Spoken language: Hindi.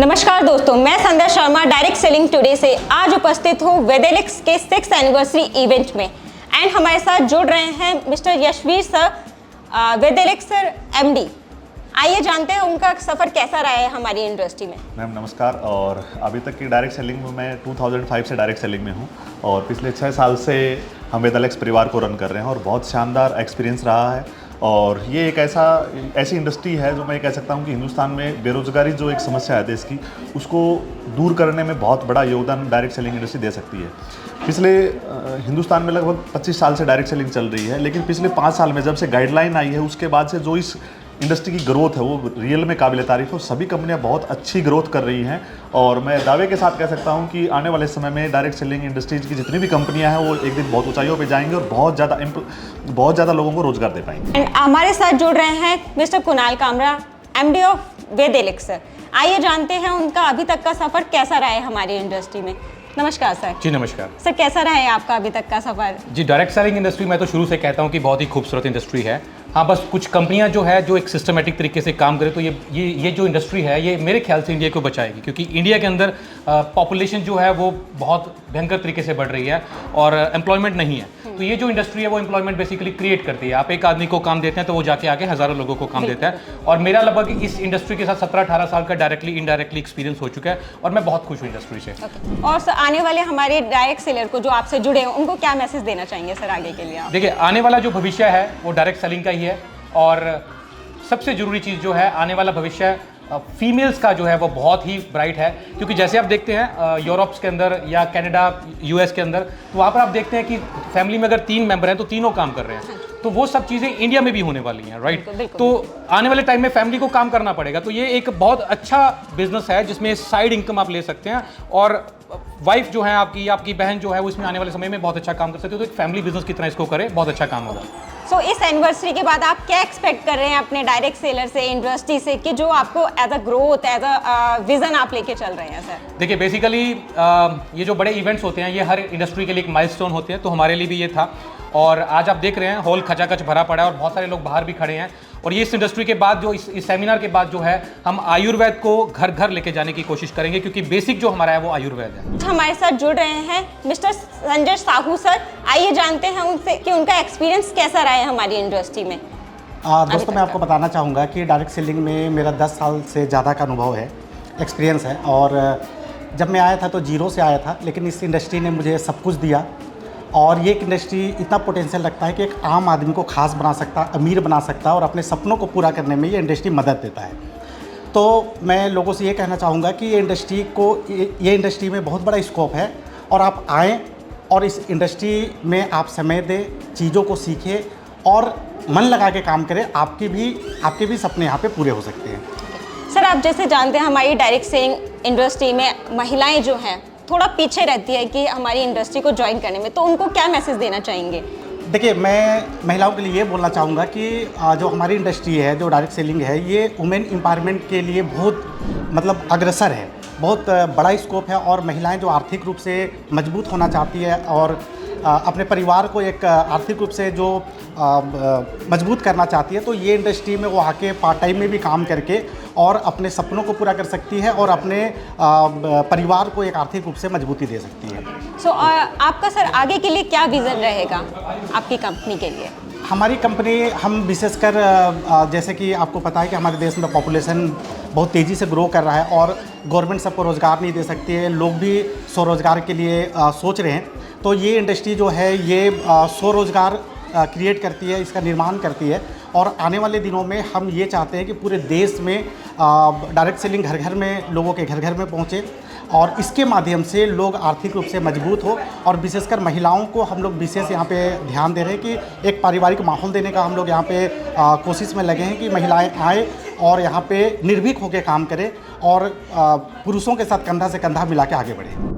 नमस्कार दोस्तों, मैं संध्या शर्मा डायरेक्ट सेलिंग टुडे से आज उपस्थित हूँ वेदेलिक्स के 6th एनिवर्सरी इवेंट में। एंड हमारे साथ जुड़ रहे हैं mister Yashveer sir, Vedelix sir MD. आइए जानते हैं उनका सफ़र कैसा रहा है हमारी इंडस्ट्री में। मैम नमस्कार। और अभी तक की डायरेक्ट सेलिंग में मैं 2005 से डायरेक्ट सेलिंग में हूँ और पिछले 6 साल से हम वेदेलिक्स परिवार को रन कर रहे हैं और बहुत शानदार एक्सपीरियंस रहा है। और ये एक ऐसी इंडस्ट्री है जो मैं कह सकता हूँ कि हिंदुस्तान में बेरोज़गारी जो एक समस्या है देश की, उसको दूर करने में बहुत बड़ा योगदान डायरेक्ट सेलिंग इंडस्ट्री दे सकती है। पिछले हिंदुस्तान में लगभग 25 साल से डायरेक्ट सेलिंग चल रही है, लेकिन पिछले 5 साल में जब से गाइडलाइन आई है उसके बाद से जो इस इंडस्ट्री की ग्रोथ है वो रियल में काबिल तारीफ़ है और सभी कंपनियां बहुत अच्छी ग्रोथ कर रही हैं। और मैं दावे के साथ कह सकता हूं कि आने वाले समय में डायरेक्ट सेलिंग इंडस्ट्रीज की जितनी भी कंपनियां हैं वो एक दिन बहुत ऊंचाइयों पे जाएंगी और बहुत ज़्यादा लोगों को रोजगार दे पाएंगे। एंड हमारे साथ जुड़ रहे हैं mister Kunal Kamra, MD of Vedelix sir. आइए जानते हैं उनका अभी तक का सफ़र कैसा रहा है हमारी इंडस्ट्री में। नमस्कार सर। जी नमस्कार सर, कैसा रहा है आपका अभी तक का सफ़र? जी, डायरेक्ट सेलिंग इंडस्ट्री मैं तो शुरू से कहता हूँ कि बहुत ही खूबसूरत इंडस्ट्री है। हाँ, बस कुछ कंपनियां जो है जो एक सिस्टमेटिक तरीके से काम करें तो ये जो इंडस्ट्री है ये मेरे ख्याल से इंडिया को बचाएगी, क्योंकि इंडिया के अंदर पॉपुलेशन जो है वो बहुत भयंकर तरीके से बढ़ रही है और एम्प्लॉयमेंट नहीं है। तो ये जो इंडस्ट्री है वो एम्प्लॉयमेंट बेसिकली क्रिएट करती है। आप एक आदमी को काम देते हैं तो वो जाके आगे हज़ारों लोगों को काम देता है। और मेरा लगभग इस इंडस्ट्री के साथ 17-18 साल का डायरेक्टली इनडायरेक्टली एक्सपीरियंस हो चुका है और मैं बहुत खुश हूँ इंडस्ट्री से। और सर, आने वाले हमारे डायरेक्ट सेलर को जो आपसे जुड़े हैं उनको क्या मैसेज देना चाहेंगे सर आगे के लिए आप? देखिए, आने वाला जो भविष्य है वो डायरेक्ट सेलिंग का ही है और सबसे ज़रूरी चीज़ जो है आने वाला भविष्य फीमेल्स का जो है वो बहुत ही ब्राइट है। क्योंकि जैसे आप देखते हैं यूरोप्स के अंदर या कनाडा यूएस के अंदर, तो वहाँ पर आप देखते हैं कि फैमिली में अगर 3 मेंबर हैं तो तीनों काम कर रहे हैं। तो वो सब चीज़ें इंडिया में भी होने वाली हैं, राइट? तो आने वाले टाइम में फैमिली को काम करना पड़ेगा। तो ये एक बहुत अच्छा बिजनेस है जिसमें साइड इनकम आप ले सकते हैं और वाइफ जो है आपकी बहन जो है वो इसमें आने वाले समय में बहुत अच्छा काम कर सकती है। तो एक फैमिली बिजनेस की तरह इसको करे, बहुत अच्छा काम होगा। सो इस एनिवर्सरी के बाद आप क्या एक्सपेक्ट कर रहे हैं अपने डायरेक्ट सेलर से, इंडस्ट्री से, कि जो आपको as a growth, as a vision आप लेके चल रहे हैं सर? देखिए, बेसिकली ये जो बड़े इवेंट्स होते हैं ये हर इंडस्ट्री के लिए एक माइलस्टोन होते हैं। तो हमारे लिए भी ये था और आज आप देख रहे हैं हॉल खचाखच भरा पड़ा है और बहुत सारे लोग बाहर भी खड़े हैं। और ये इस इंडस्ट्री के बाद जो इस सेमिनार के बाद जो है हम आयुर्वेद को घर घर लेके जाने की कोशिश करेंगे, क्योंकि बेसिक जो हमारा है वो आयुर्वेद है। हमारे साथ जुड़ रहे हैं मिस्टर संजय साहू सर। आइए जानते हैं उनसे कि उनका एक्सपीरियंस कैसा रहा है हमारी इंडस्ट्री में। दोस्तों, मैं आपको बताना चाहूँगा कि डायरेक्ट सेलिंग में मेरा 10 साल से ज़्यादा का अनुभव है, एक्सपीरियंस है। और जब मैं आया था तो जीरो से आया था, लेकिन इस इंडस्ट्री ने मुझे सब कुछ दिया। और ये एक इंडस्ट्री इतना पोटेंशियल रखता है कि एक आम आदमी को खास बना सकता, अमीर बना सकता और अपने सपनों को पूरा करने में ये इंडस्ट्री मदद देता है। तो मैं लोगों से ये कहना चाहूँगा कि ये इंडस्ट्री में बहुत बड़ा स्कोप है और आप आएँ और इस इंडस्ट्री में आप समय दें, चीज़ों को सीखें और मन लगा के काम करें। आपके भी सपने यहाँ पे पूरे हो सकते हैं। सर, आप जैसे जानते हैं हमारी डायरेक्ट सेलिंग इंडस्ट्री में महिलाएं जो हैं थोड़ा पीछे रहती है कि हमारी इंडस्ट्री को ज्वाइन करने में, तो उनको क्या मैसेज देना चाहेंगे? देखिए, मैं महिलाओं के लिए ये बोलना चाहूँगा कि जो हमारी इंडस्ट्री है, जो डायरेक्ट सेलिंग है, ये वुमेन एम्पावरमेंट के लिए बहुत अग्रसर है, बहुत बड़ा स्कोप है। और महिलाएं जो आर्थिक रूप से मजबूत होना चाहती है और अपने परिवार को एक आर्थिक रूप से जो मजबूत करना चाहती है, तो ये इंडस्ट्री में वो आके पार्ट टाइम में भी काम करके और अपने सपनों को पूरा कर सकती है और अपने परिवार को एक आर्थिक रूप से मजबूती दे सकती है। सो आपका सर आगे के लिए क्या विज़न रहेगा आपकी कंपनी के लिए? हमारी कंपनी, हम विशेषकर जैसे कि आपको पता है कि हमारे देश में पॉपुलेशन बहुत तेज़ी से ग्रो कर रहा है और गवर्नमेंट सबको रोज़गार नहीं दे सकती है, लोग भी स्वरोज़गार के लिए सोच रहे हैं। तो ये इंडस्ट्री जो है ये स्वरोज़गार क्रिएट करती है, इसका निर्माण करती है। और आने वाले दिनों में हम ये चाहते हैं कि पूरे देश में डायरेक्ट सेलिंग घर घर में, लोगों के घर घर में पहुँचे और इसके माध्यम से लोग आर्थिक रूप से मजबूत हो। और विशेषकर महिलाओं को हम लोग विशेष यहाँ पे ध्यान दे रहे हैं कि एक पारिवारिक माहौल देने का हम लोग यहाँ पे कोशिश में लगे हैं कि महिलाएं आए और यहाँ पे निर्भीक होकर काम करें और पुरुषों के साथ कंधा से कंधा मिला के आगे बढ़ें।